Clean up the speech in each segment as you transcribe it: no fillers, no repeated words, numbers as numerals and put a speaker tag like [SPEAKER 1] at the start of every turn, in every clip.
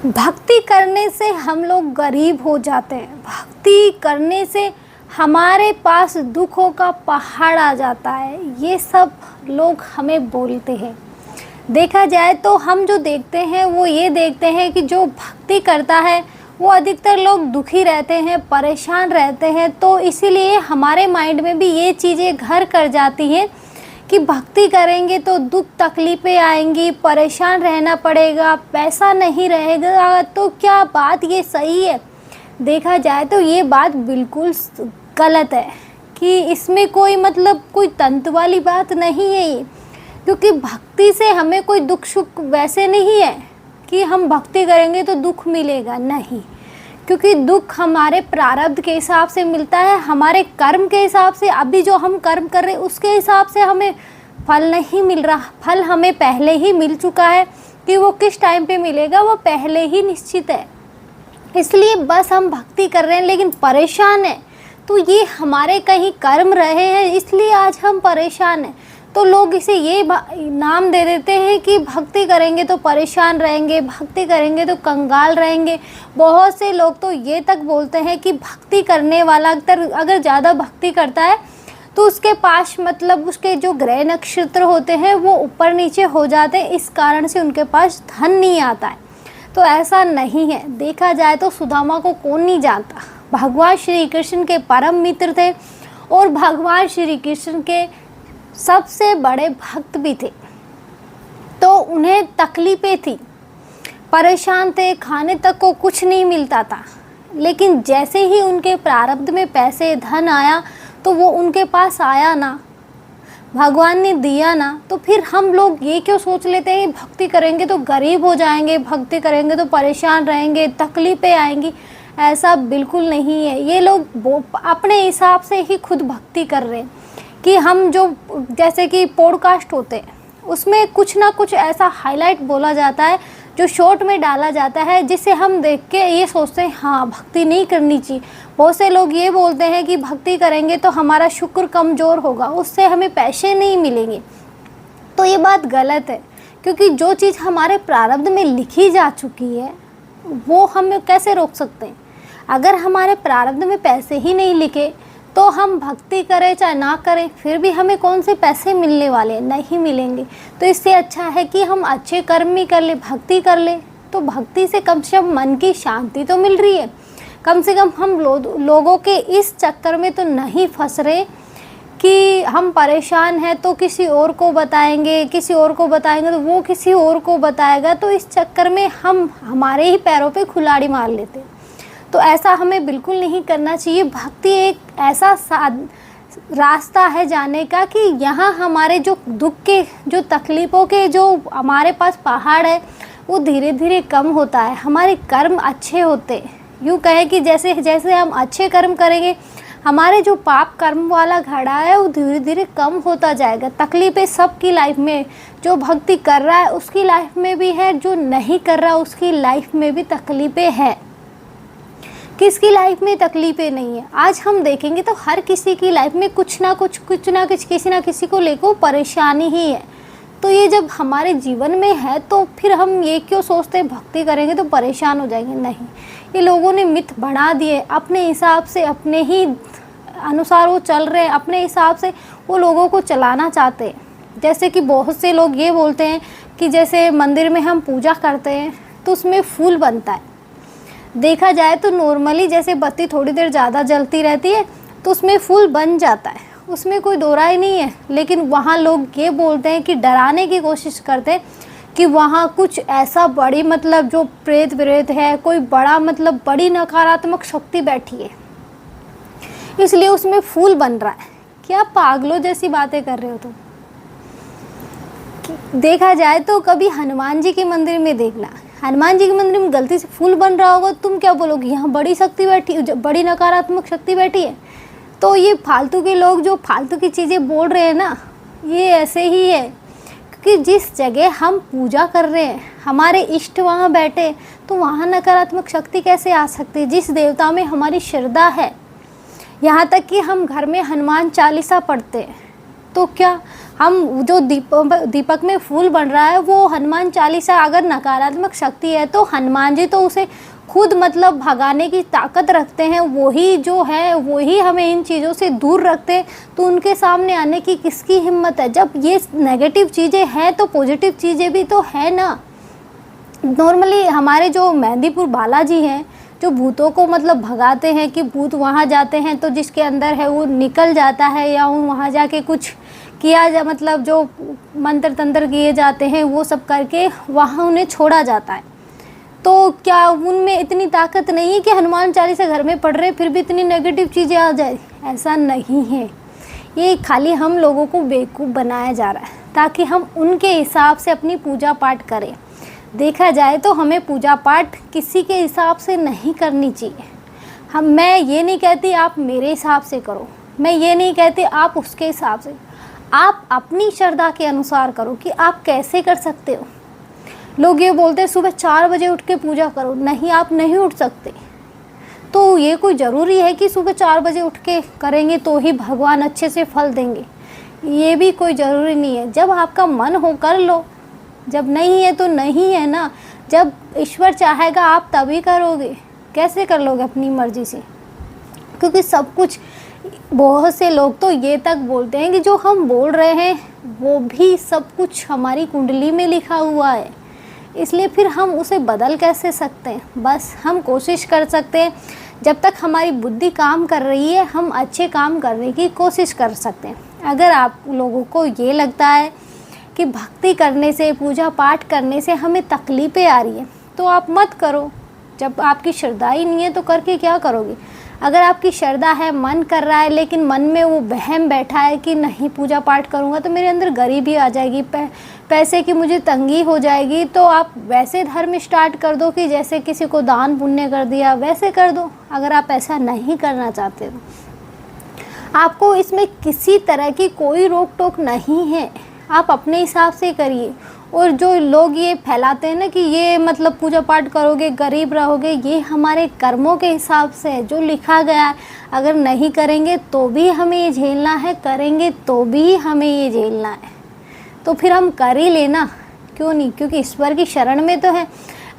[SPEAKER 1] भक्ति करने से हम लोग गरीब हो जाते हैं। भक्ति करने से हमारे पास दुखों का पहाड़ आ जाता है, ये सब लोग हमें बोलते हैं। देखा जाए तो हम जो देखते हैं वो ये देखते हैं कि जो भक्ति करता है वो अधिकतर लोग दुखी रहते हैं, परेशान रहते हैं। तो इसीलिए हमारे माइंड में भी ये चीज़ें घर कर जाती हैं कि भक्ति करेंगे तो दुख तकलीफ़ें आएंगी, परेशान रहना पड़ेगा, पैसा नहीं रहेगा। तो क्या बात ये सही है? देखा जाए तो ये बात बिल्कुल गलत है कि इसमें कोई कोई तंत्र वाली बात नहीं है ये। क्योंकि भक्ति से हमें कोई दुख सुख वैसे नहीं है कि हम भक्ति करेंगे तो दुख मिलेगा, नहीं। क्योंकि दुख हमारे प्रारब्ध के हिसाब से मिलता है, हमारे कर्म के हिसाब से। अभी जो हम कर्म कर रहे हैं उसके हिसाब से हमें फल नहीं मिल रहा। फल हमें पहले ही मिल चुका है, कि वो किस टाइम पे मिलेगा वो पहले ही निश्चित है। इसलिए बस हम भक्ति कर रहे हैं लेकिन परेशान हैं। तो ये हमारे कहीं कर्म रहे हैं, इसलिए आज हम परेशान हैं। तो लोग इसे ये नाम दे देते हैं कि भक्ति करेंगे तो परेशान रहेंगे, भक्ति करेंगे तो कंगाल रहेंगे। बहुत से लोग तो ये तक बोलते हैं कि भक्ति करने वाला अगर ज़्यादा भक्ति करता है तो उसके पास उसके जो ग्रह नक्षत्र होते हैं वो ऊपर नीचे हो जाते हैं, इस कारण से उनके पास धन नहीं आता है। तो ऐसा नहीं है। देखा जाए तो सुदामा को कौन नहीं जानता। भगवान श्री कृष्ण के परम मित्र थे और भगवान श्री कृष्ण के सबसे बड़े भक्त भी थे। तो उन्हें तकलीफ़ें थी, परेशान थे, खाने तक को कुछ नहीं मिलता था। लेकिन जैसे ही उनके प्रारब्ध में पैसे धन आया तो वो उनके पास आया ना, भगवान ने दिया ना। तो फिर हम लोग ये क्यों सोच लेते हैं भक्ति करेंगे तो गरीब हो जाएंगे, भक्ति करेंगे तो परेशान रहेंगे, तकलीफ़ें आएंगी। ऐसा बिल्कुल नहीं है। ये लोग अपने हिसाब से ही खुद भक्ति कर रहे हैं कि हम जो जैसे कि पॉडकास्ट होते हैं उसमें कुछ ना कुछ ऐसा हाईलाइट बोला जाता है जो शॉर्ट में डाला जाता है, जिसे हम देख के ये सोचते हैं हाँ भक्ति नहीं करनी चाहिए। बहुत से लोग ये बोलते हैं कि भक्ति करेंगे तो हमारा शुक्र कमज़ोर होगा, उससे हमें पैसे नहीं मिलेंगे। तो ये बात गलत है, क्योंकि जो चीज़ हमारे प्रारब्ध में लिखी जा चुकी है वो हम कैसे रोक सकते हैं। अगर हमारे प्रारब्ध में पैसे ही नहीं लिखे तो हम भक्ति करें चाहे ना करें फिर भी हमें कौन से पैसे मिलने वाले, नहीं मिलेंगे। तो इससे अच्छा है कि हम अच्छे कर्म ही कर ले, भक्ति कर ले। तो भक्ति से कम से कम मन की शांति तो मिल रही है। कम से कम हम लोगों के इस चक्कर में तो नहीं फंस रहे कि हम परेशान हैं तो किसी और को बताएंगे, किसी और को बताएंगे तो वो किसी और को बताएगा। तो इस चक्कर में हम हमारे ही पैरों पे कुल्हाड़ी मार लेते हैं। तो ऐसा हमें बिल्कुल नहीं करना चाहिए। भक्ति एक ऐसा रास्ता है जाने का कि यहाँ हमारे जो दुख के, जो तकलीफ़ों के जो हमारे पास पहाड़ है वो धीरे धीरे कम होता है। हमारे कर्म अच्छे होते, यूँ कहे कि जैसे जैसे हम अच्छे कर्म करेंगे हमारे जो पाप कर्म वाला घड़ा है वो धीरे धीरे कम होता जाएगा। तकलीफ़ें सबकी लाइफ में, जो भक्ति कर रहा है उसकी लाइफ में भी है, जो नहीं कर रहा उसकी लाइफ में भी तकलीफ़ें है। किसकी लाइफ में तकलीफ़ें नहीं है? आज हम देखेंगे तो हर किसी की लाइफ में कुछ ना कुछ किसी ना किसी को लेकर परेशानी ही है। तो ये जब हमारे जीवन में है तो फिर हम ये क्यों सोचते हैं भक्ति करेंगे तो परेशान हो जाएंगे? नहीं, ये लोगों ने मिथ बना दिए। अपने हिसाब से, अपने ही अनुसार वो चल रहे हैं, अपने हिसाब से वो लोगों को चलाना चाहते हैं। जैसे कि बहुत से लोग ये बोलते हैं कि जैसे मंदिर में हम पूजा करते हैं तो उसमें फूल बनता है। देखा जाए तो नॉर्मली जैसे बत्ती थोड़ी देर ज़्यादा जलती रहती है तो उसमें फूल बन जाता है, उसमें कोई दो राय नहीं है। लेकिन वहाँ लोग ये बोलते हैं कि डराने की कोशिश करते हैं कि वहाँ कुछ ऐसा बड़ी जो प्रेत विरेत है, कोई बड़ा बड़ी नकारात्मक शक्ति बैठी है, इसलिए उसमें फूल बन रहा है। क्या पागलों जैसी बातें कर रहे हो तुम? देखा जाए तो कभी हनुमान जी के मंदिर में देखना, हनुमान जी के मंदिर में गलती से फूल बन रहा होगा, तुम क्या बोलोगे यहाँ बड़ी शक्ति बैठी, बड़ी नकारात्मक शक्ति बैठी है। तो ये फालतू के लोग जो फालतू की चीज़ें बोल रहे हैं ना, ये ऐसे ही है। क्योंकि जिस जगह हम पूजा कर रहे हैं हमारे इष्ट वहाँ बैठे तो वहाँ नकारात्मक शक्ति कैसे आ सकती है? जिस देवता में हमारी श्रद्धा है, यहाँ तक कि हम घर में हनुमान चालीसा पढ़ते हैं तो क्या हम जो दीपक में फूल बन रहा है वो हनुमान चालीसा अगर नकारात्मक शक्ति है तो हनुमान जी तो उसे खुद मतलब भगाने की ताकत रखते हैं, वही जो है वही हमें इन चीज़ों से दूर रखते हैं। तो उनके सामने आने की किसकी हिम्मत है? जब ये नेगेटिव चीज़ें हैं तो पॉजिटिव चीज़ें भी तो है ना। नॉर्मली हमारे जो मेहंदीपुर बालाजी हैं जो भूतों को मतलब भगाते हैं कि भूत वहाँ जाते हैं तो जिसके अंदर है वो निकल जाता है, या वहाँ जाके कुछ किया जा मतलब जो मंत्र तंत्र किए जाते हैं वो सब करके वहाँ उन्हें छोड़ा जाता है। तो क्या उनमें इतनी ताकत नहीं है कि हनुमान चालीसा घर में पढ़ रहे फिर भी इतनी नेगेटिव चीज़ें आ जाए? ऐसा नहीं है। ये खाली हम लोगों को बेवकूफ़ बनाया जा रहा है ताकि हम उनके हिसाब से अपनी पूजा पाठ करें। देखा जाए तो हमें पूजा पाठ किसी के हिसाब से नहीं करनी चाहिए। मैं ये नहीं कहती आप मेरे हिसाब से करो, मैं ये नहीं कहती आप उसके हिसाब से, आप अपनी श्रद्धा के अनुसार करो कि आप कैसे कर सकते हो। लोग ये बोलते हैं सुबह 4 बजे उठ के पूजा करो, नहीं आप नहीं उठ सकते। तो ये कोई ज़रूरी है कि सुबह 4 बजे उठ के करेंगे तो ही भगवान अच्छे से फल देंगे? ये भी कोई ज़रूरी नहीं है। जब आपका मन हो कर लो, जब नहीं है तो नहीं है ना। जब ईश्वर चाहेगा आप तभी करोगे। कैसे कर लोगे अपनी मर्ज़ी से? क्योंकि सब कुछ, बहुत से लोग तो ये तक बोलते हैं कि जो हम बोल रहे हैं वो भी सब कुछ हमारी कुंडली में लिखा हुआ है, इसलिए फिर हम उसे बदल कैसे सकते हैं? बस हम कोशिश कर सकते हैं, जब तक हमारी बुद्धि काम कर रही है हम अच्छे काम करने की कोशिश कर सकते हैं। अगर आप लोगों को ये लगता है कि भक्ति करने से, पूजा पाठ करने से हमें तकलीफ़ें आ रही है तो आप मत करो। जब आपकी श्रद्धा ही नहीं है तो करके क्या करोगे? अगर आपकी श्रद्धा है, मन कर रहा है, लेकिन मन में वो वहम बैठा है कि नहीं पूजा पाठ करूँगा तो मेरे अंदर गरीबी आ जाएगी, पैसे की मुझे तंगी हो जाएगी, तो आप वैसे धर्म स्टार्ट कर दो कि जैसे किसी को दान पुण्य कर दिया वैसे कर दो। अगर आप ऐसा नहीं करना चाहते तो आपको इसमें किसी तरह की कोई रोक टोक नहीं है, आप अपने हिसाब से करिए। और जो लोग ये फैलाते हैं ना कि ये मतलब पूजा पाठ करोगे गरीब रहोगे, ये हमारे कर्मों के हिसाब से है जो लिखा गया है। अगर नहीं करेंगे तो भी हमें ये झेलना है, करेंगे तो भी हमें ये झेलना है, तो फिर हम कर ही लेना, क्यों नहीं? क्योंकि ईश्वर की शरण में तो है।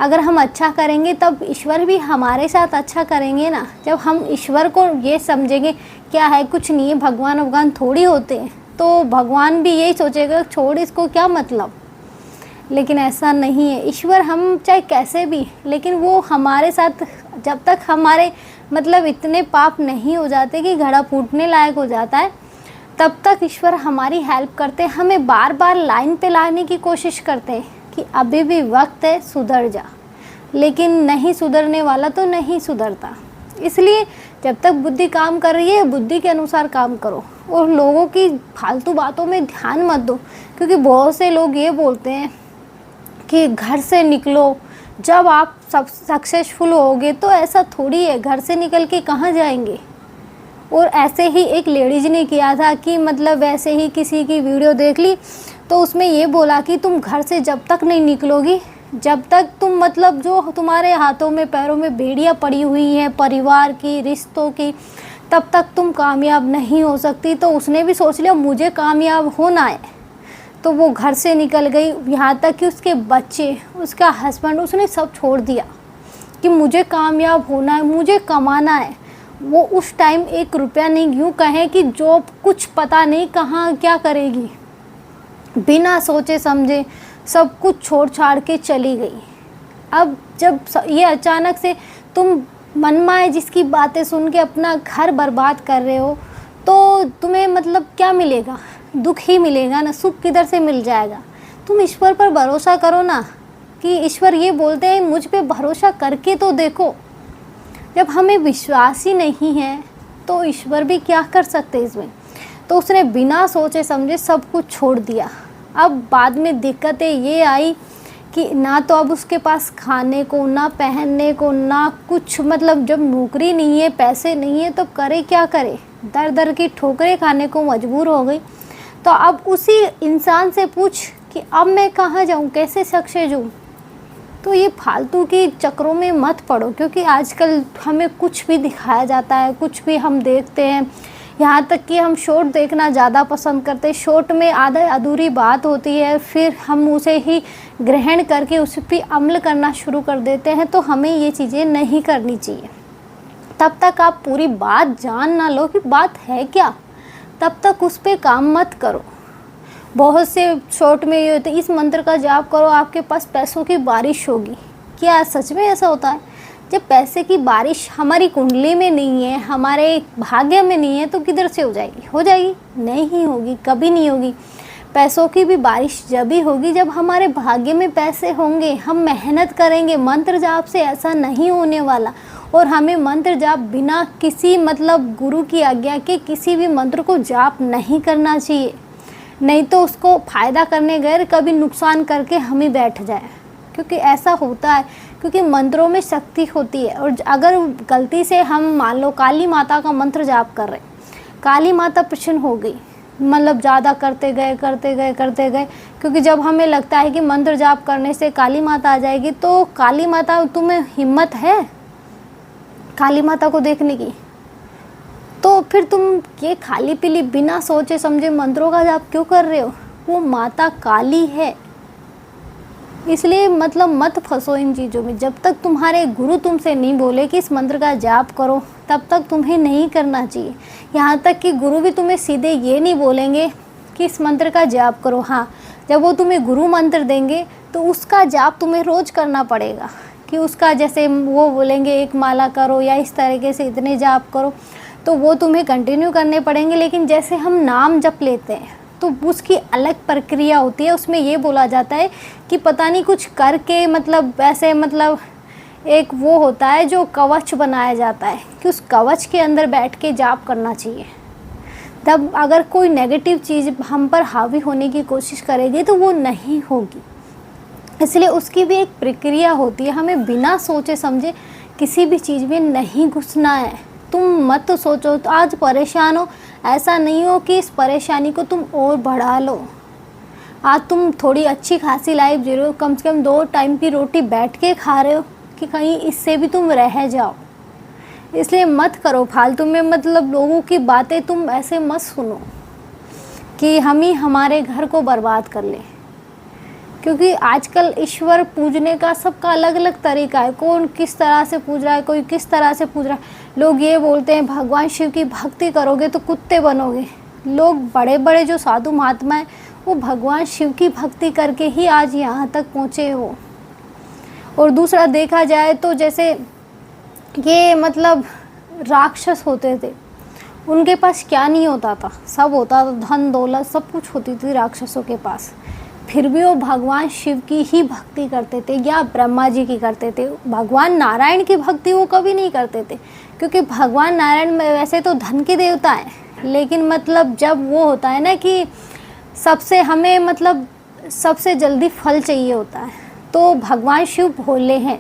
[SPEAKER 1] अगर हम अच्छा करेंगे तब ईश्वर भी हमारे साथ अच्छा करेंगे ना। जब हम ईश्वर को ये समझेंगे क्या है, कुछ नहीं है, भगवान थोड़ी होते हैं, तो भगवान भी यही सोचेगा छोड़ इसको, क्या मतलब। लेकिन ऐसा नहीं है। ईश्वर हम चाहे कैसे भी, लेकिन वो हमारे साथ जब तक हमारे मतलब इतने पाप नहीं हो जाते कि घड़ा फूटने लायक हो जाता है, तब तक ईश्वर हमारी हेल्प करते हैं, हमें बार बार लाइन पे लाने की कोशिश करते हैं कि अभी भी वक्त है, सुधर जा। लेकिन नहीं सुधरने वाला तो नहीं सुधरता। इसलिए जब तक बुद्धि काम कर रही है बुद्धि के अनुसार काम करो और लोगों की फालतू बातों में ध्यान मत दो। क्योंकि बहुत से लोग ये बोलते हैं कि घर से निकलो, जब आप सब सक्सेसफुल होगे, तो ऐसा थोड़ी है, घर से निकल के कहाँ जाएंगे। और ऐसे ही एक लेडीज ने किया था कि मतलब वैसे ही किसी की वीडियो देख ली तो उसमें ये बोला कि तुम घर से जब तक नहीं निकलोगी, जब तक तुम मतलब जो तुम्हारे हाथों में पैरों में बेड़ियाँ पड़ी हुई हैं परिवार की, रिश्तों की, तब तक तुम कामयाब नहीं हो सकती। तो उसने भी सोच लिया मुझे कामयाब होना है, तो वो घर से निकल गई। यहाँ तक कि उसके बच्चे, उसका हस्बैंड, उसने सब छोड़ दिया कि मुझे कामयाब होना है, मुझे कमाना है। वो उस टाइम 1 रुपया नहीं, यूँ कहें कि जॉब कुछ पता नहीं कहाँ क्या करेगी, बिना सोचे समझे सब कुछ छोड़ छाड़ के चली गई। अब जब ये अचानक से तुम मनमाए जिसकी बातें सुन के अपना घर बर्बाद कर रहे हो, तो तुम्हें मतलब क्या मिलेगा? दुख ही मिलेगा ना, सुख किधर से मिल जाएगा? तुम ईश्वर पर भरोसा करो ना, कि ईश्वर ये बोलते हैं मुझ पे भरोसा करके तो देखो। जब हमें विश्वास ही नहीं है तो ईश्वर भी क्या कर सकते इसमें। तो उसने बिना सोचे समझे सब कुछ छोड़ दिया। अब बाद में दिक्कतें ये आई कि ना तो अब उसके पास खाने को, ना पहनने को, ना कुछ, मतलब जब नौकरी नहीं है, पैसे नहीं है, तो करे क्या करे, दर दर की ठोकरें खाने को मजबूर हो गई। तो अब उसी इंसान से पूछ कि अब मैं कहाँ जाऊँ, कैसे सक्सेस हूँ। तो ये फालतू के चक्रों में मत पड़ो, क्योंकि आजकल हमें कुछ भी दिखाया जाता है, कुछ भी हम देखते हैं, यहाँ तक कि हम शॉर्ट देखना ज़्यादा पसंद करते हैं। शॉर्ट में आधा अधूरी बात होती है, फिर हम उसे ही ग्रहण करके उस पर अमल करना शुरू कर देते हैं। तो हमें ये चीज़ें नहीं करनी चाहिए। तब तक आप पूरी बात जान ना लो कि बात है क्या, तब तक उस पर काम मत करो। बहुत से शॉर्ट में ये होता है, इस मंत्र का जाप करो आपके पास पैसों की बारिश होगी। क्या सच में ऐसा होता है? जब पैसे की बारिश हमारी कुंडली में नहीं है, हमारे भाग्य में नहीं है, तो किधर से हो जाएगी? हो जाएगी? नहीं होगी, कभी नहीं होगी। पैसों की भी बारिश जब भी होगी जब हमारे भाग्य में पैसे होंगे, हम मेहनत करेंगे। मंत्र जाप से ऐसा नहीं होने वाला। और हमें मंत्र जाप बिना किसी मतलब गुरु की आज्ञा के किसी भी मंत्र को जाप नहीं करना चाहिए, नहीं तो उसको फ़ायदा करने गए कभी नुकसान करके हम ही बैठ जाए। क्योंकि ऐसा होता है, क्योंकि मंत्रों में शक्ति होती है। और अगर गलती से हम मान लो काली माता का मंत्र जाप कर रहे, काली माता प्रसन्न हो गई, मतलब ज़्यादा करते गए, क्योंकि जब हमें लगता है कि मंत्र जाप करने से काली माता आ जाएगी, तो काली माता, तुम्हें हिम्मत है काली माता को देखने की? तो फिर तुम ये खाली पीली बिना सोचे समझे मंत्रों का जाप क्यों कर रहे हो? वो माता काली है। इसलिए मतलब मत फंसो इन चीज़ों में। जब तक तुम्हारे गुरु तुमसे नहीं बोले कि इस मंत्र का जाप करो, तब तक तुम्हें नहीं करना चाहिए। यहाँ तक कि गुरु भी तुम्हें सीधे ये नहीं बोलेंगे कि इस मंत्र का जाप करो। हाँ, जब वो तुम्हें गुरु मंत्र देंगे तो उसका जाप तुम्हें रोज़ करना पड़ेगा। कि उसका जैसे वो बोलेंगे एक माला करो या इस तरीके से इतने जाप करो, तो वो तुम्हें कंटिन्यू करने पड़ेंगे। लेकिन जैसे हम नाम जप लेते हैं तो उसकी अलग प्रक्रिया होती है। उसमें ये बोला जाता है कि पता नहीं कुछ करके मतलब ऐसे मतलब एक वो होता है जो कवच बनाया जाता है कि उस कवच के अंदर बैठ के जाप करना चाहिए। तब अगर कोई नेगेटिव चीज़ हम पर हावी होने की कोशिश करेगी तो वो नहीं होगी। इसलिए उसकी भी एक प्रक्रिया होती है। हमें बिना सोचे समझे किसी भी चीज़ में नहीं घुसना है। तुम मत सोचो तो आज परेशान हो, ऐसा नहीं हो कि इस परेशानी को तुम और बढ़ा लो। आज तुम थोड़ी अच्छी खासी लाइफ जी रहे हो, कम से कम 2 टाइम की रोटी बैठ के खा रहे हो, कि कहीं इससे भी तुम रह जाओ। इसलिए मत करो फालतू में मतलब लोगों की बातें तुम ऐसे मत सुनो कि हम ही हमारे घर को बर्बाद कर ले। क्योंकि आजकल ईश्वर पूजने का सबका अलग अलग तरीका है। कौन किस तरह से पूज रहा है, कोई किस तरह से पूज रहा है। लोग ये बोलते हैं भगवान शिव की भक्ति करोगे तो कुत्ते बनोगे। लोग बड़े बड़े जो साधु महात्मा हैं वो भगवान शिव की भक्ति करके ही आज यहाँ तक पहुँचे हो। और दूसरा देखा जाए तो जैसे ये मतलब राक्षस होते थे, उनके पास क्या नहीं होता था, सब होता था, धन दौलत सब कुछ होती थी राक्षसों के पास। फिर भी वो भगवान शिव की ही भक्ति करते थे या ब्रह्मा जी की करते थे। भगवान नारायण की भक्ति वो कभी नहीं करते थे, क्योंकि भगवान नारायण में वैसे तो धन के देवता हैं, लेकिन मतलब जब वो होता है ना कि सबसे हमें मतलब सबसे जल्दी फल चाहिए होता है, तो भगवान शिव भोले हैं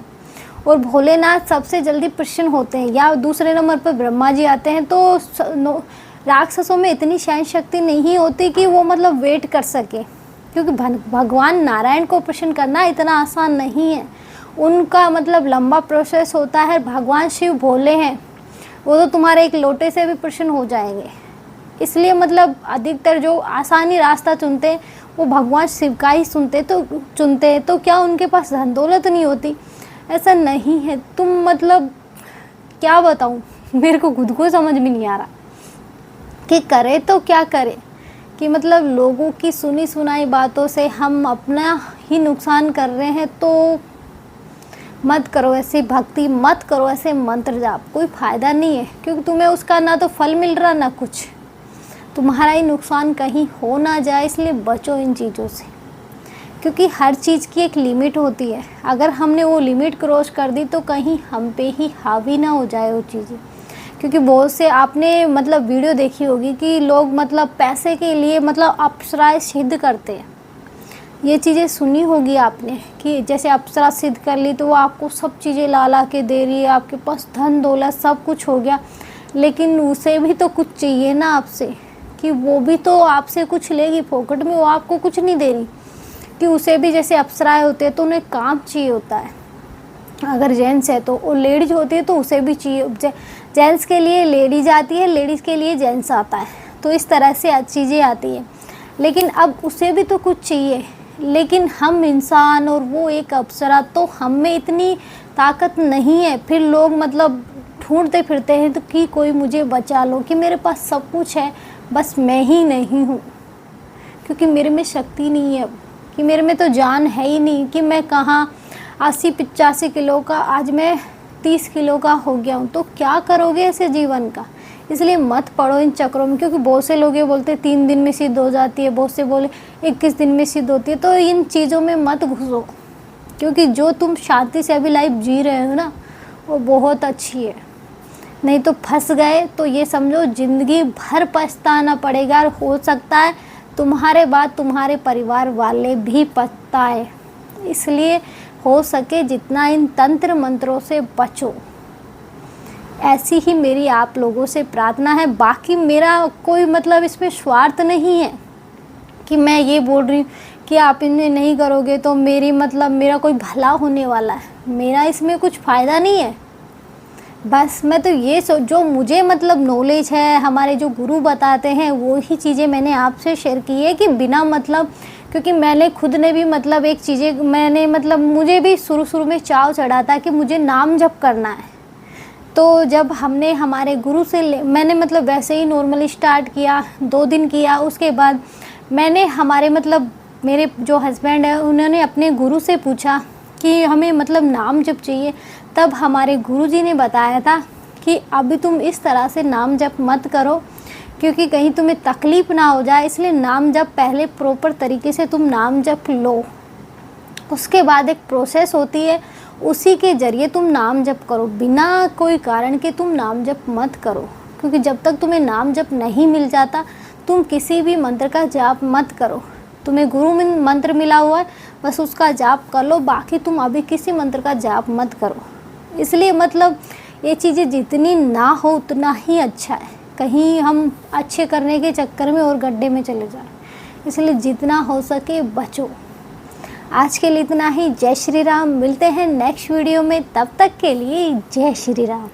[SPEAKER 1] और भोलेनाथ सबसे जल्दी प्रसन्न होते हैं। या दूसरे नंबर पर ब्रह्मा जी आते हैं। तो राक्षसों में इतनी सहन शक्ति नहीं होती कि वो मतलब वेट कर सके, क्योंकि भगवान नारायण को प्रसन्न करना इतना आसान नहीं है। उनका मतलब लंबा प्रोसेस होता है। भगवान शिव भोले हैं, वो तो तुम्हारे एक लोटे से भी प्रसन्न हो जाएंगे। इसलिए मतलब अधिकतर जो आसानी रास्ता चुनते हैं वो भगवान शिव का ही चुनते हैं। तो क्या उनके पास धन दौलत नहीं होती? ऐसा नहीं है। तुम मतलब क्या बताऊँ, मेरे को खुद को समझ में नहीं आ रहा कि करे तो क्या करे, कि मतलब लोगों की सुनी सुनाई बातों से हम अपना ही नुकसान कर रहे हैं। तो मत करो ऐसी भक्ति, मत करो ऐसे मंत्र जाप, कोई फ़ायदा नहीं है। क्योंकि तुम्हें उसका ना तो फल मिल रहा ना कुछ, तुम्हारा ही नुकसान कहीं हो ना जाए। इसलिए बचो इन चीज़ों से, क्योंकि हर चीज़ की एक लिमिट होती है। अगर हमने वो लिमिट क्रॉस कर दी तो कहीं हम पे ही हावी ना हो जाए वो चीज़ें। क्योंकि बहुत से आपने मतलब वीडियो देखी होगी कि लोग मतलब पैसे के लिए मतलब अप्सराएं सिद्ध करते हैं। ये चीज़ें सुनी होगी आपने कि जैसे अप्सरा सिद्ध कर ली तो वो आपको सब चीज़ें ला के दे रही है, आपके पास धन दौलत सब कुछ हो गया। लेकिन उसे भी तो कुछ चाहिए ना आपसे, कि वो भी तो आपसे कुछ लेगी फोकट में, वो आपको कुछ नहीं दे रही। कि उसे भी जैसे अप्सराएं होते हैं तो उन्हें काम चाहिए होता है। अगर जेंट्स है तो, और लेडीज होती है तो उसे भी चाहिए। जेंट्स के लिए लेडीज आती है, लेडीज़ के लिए जेंट्स आता है, तो इस तरह से चीज़ें आती है। लेकिन अब उसे भी तो कुछ चाहिए, लेकिन हम इंसान और वो एक अप्सरा, तो हम में इतनी ताकत नहीं है। फिर लोग मतलब ढूंढते फिरते हैं तो कि कोई मुझे बचा लो, कि मेरे पास सब कुछ है, बस मैं ही नहीं हूँ, क्योंकि मेरे में शक्ति नहीं है, कि मेरे में तो जान है ही नहीं, कि मैं कहाँ 80-85 किलो का, आज मैं 30 किलो का हो गया हूँ। तो क्या करोगे ऐसे जीवन का? इसलिए मत पड़ो इन चक्रों में, क्योंकि बहुत से लोग ये बोलते हैं 3 दिन में सिद्ध हो जाती है, बहुत से बोले 21 दिन में सिद्ध होती है। तो इन चीज़ों में मत घुसो, क्योंकि जो तुम शांति से अभी लाइफ जी रहे हो ना, वो बहुत अच्छी है। नहीं तो फंस गए तो ये समझो ज़िंदगी भर पछताना पड़ेगा, और हो सकता है तुम्हारे बाद तुम्हारे परिवार वाले भी पछताए। इसलिए हो सके जितना इन तंत्र मंत्रों से बचो, ऐसी ही मेरी आप लोगों से प्रार्थना है। बाकी मेरा कोई मतलब इसमें स्वार्थ नहीं है कि मैं ये बोल रही हूँ कि आप इन्हें नहीं करोगे तो मेरी मतलब मेरा कोई भला होने वाला है, मेरा इसमें कुछ फ़ायदा नहीं है। बस मैं तो ये जो मुझे मतलब नॉलेज है, हमारे जो गुरु बताते हैं, वो ही चीज़ें मैंने आपसे शेयर की है, कि बिना मतलब, क्योंकि मैंने खुद ने भी मतलब एक चीज़ें मैंने मतलब मुझे भी शुरू में चाव चढ़ा था कि मुझे नाम जप करना है। तो जब हमने हमारे गुरु से मैंने मतलब वैसे ही नॉर्मली स्टार्ट किया, 2 दिन किया, उसके बाद मैंने हमारे मतलब मेरे जो हस्बैंड है उन्होंने अपने गुरु से पूछा कि हमें मतलब नाम जप चाहिए। तब हमारे गुरुजी ने बताया था कि अभी तुम इस तरह से नाम जप मत करो, क्योंकि कहीं तुम्हें तकलीफ़ ना हो जाए, इसलिए नाम जप पहले प्रॉपर तरीके से तुम नाम जप लो। उसके बाद एक प्रोसेस होती है, उसी के ज़रिए तुम नाम जप करो, बिना कोई कारण के तुम नाम जप मत करो, क्योंकि जब तक तुम्हें नाम जप नहीं मिल जाता तुम किसी भी मंत्र का जाप मत करो। तुम्हें गुरु मंत्र मिला हुआ है, बस उसका जाप कर लो, बाकी तुम अभी किसी मंत्र का जाप मत करो। इसलिए मतलब ये चीज़ें जितनी ना हो उतना ही अच्छा है, कहीं हम अच्छे करने के चक्कर में और गड्ढे में चले जाएं। इसलिए जितना हो सके बचो। आज के लिए इतना ही। जय श्री राम। मिलते हैं नेक्स्ट वीडियो में, तब तक के लिए जय श्री राम।